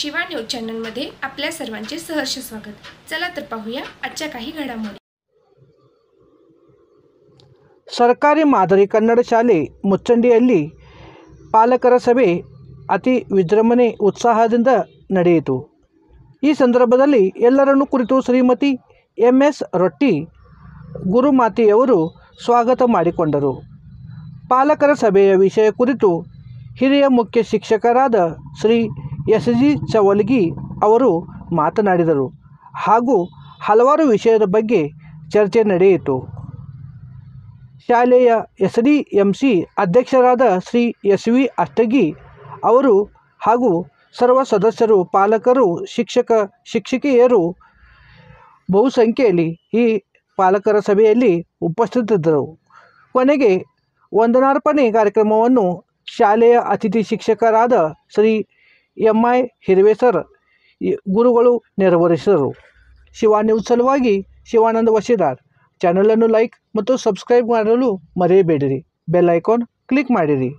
Shiva news चॅनलमध्ये आपल्या सर्वांचे सहर्ष स्वागत। चला तर पाहूया आजच्या काही घडामोडी। ಸರ್ಕಾರಿ ಮಾದರಿ ಕನ್ನಡ ಶಾಲೆ ಮುಚ್ಚಂಡಿಯಲ್ಲಿ ಪಾಲಕರ ಸಭೆ ಅತಿ ವಿಜೃಂಭಣೆ ಉತ್ಸಾಹದಿಂದ ನಡೆಯಿತು। ಈ ಸಂದರ್ಭದಲ್ಲಿ ಎಲ್ಲರನ್ನು ಕುರಿತು ಶ್ರೀಮತಿ ಎಂ.ಎಸ್. ರೊಟ್ಟಿ ಗುರುಮಾತೆಯವರು ಸ್ವಾಗತ ಮಾಡಿಕೊಂಡರು। ಪಾಲಕರ ಸಭೆಯ ವಿಷಯ ಕುರಿತು ಹಿರಿಯ ಮುಖ್ಯ ಶಿಕ್ಷಕರಾದ ಶ್ರೀ ಎಸ್.ಜಿ. ಚವಲ್ಗಿ ಅವರು ಮಾತನಾಡಿದರು ಹಾಗೂ ಹಲವಾರು ವಿಷಯದ ಬಗ್ಗೆ ಚರ್ಚೆ ನಡೆಯಿತು। ಶಾಲೆಯ ಎಸ್.ಡಿ.ಎಂ.ಸಿ. ಅಧ್ಯಕ್ಷರಾದ ಶ್ರೀ ಎಸ್.ವಿ. ಅಷ್ಟಗಿ ಅವರು ಹಾಗೂ ಸರ್ವ ಸದಸ್ಯರು, ಪಾಲಕರು, ಶಿಕ್ಷಕಿಯರು ಬಹುಸಂಖ್ಯೆಯಲ್ಲಿ ಈ ಪಾಲಕರ ಸಭೆಯಲ್ಲಿ ಉಪಸ್ಥಿತರಿದ್ದರು। ಕೊನೆಗೆ ವಂದನಾರ್ಪಣೆ ಕಾರ್ಯಕ್ರಮವನ್ನು ಶಾಲೆಯ ಅತಿಥಿ ಶಿಕ್ಷಕರಾದ ಶ್ರೀ ಎಂ.ಐ. ಹಿರವೇಸರ್ ಗುರುಗಳು ನೆರವೇರಿಸಿದರು। ಶಿವಾ ನ್ಯೂಸ್ ಸಲುವಾಗಿ ಶಿವಾನಂದ ವಶೀದಾರ್। ಚಾನಲನ್ನು ಲೈಕ್ ಮತ್ತು ಸಬ್ಸ್ಕ್ರೈಬ್ ಮಾಡಲು ಮರೆಯಬೇಡಿರಿ। ಬೆಲ್ ಐಕಾನ್ ಕ್ಲಿಕ್ ಮಾಡಿರಿ।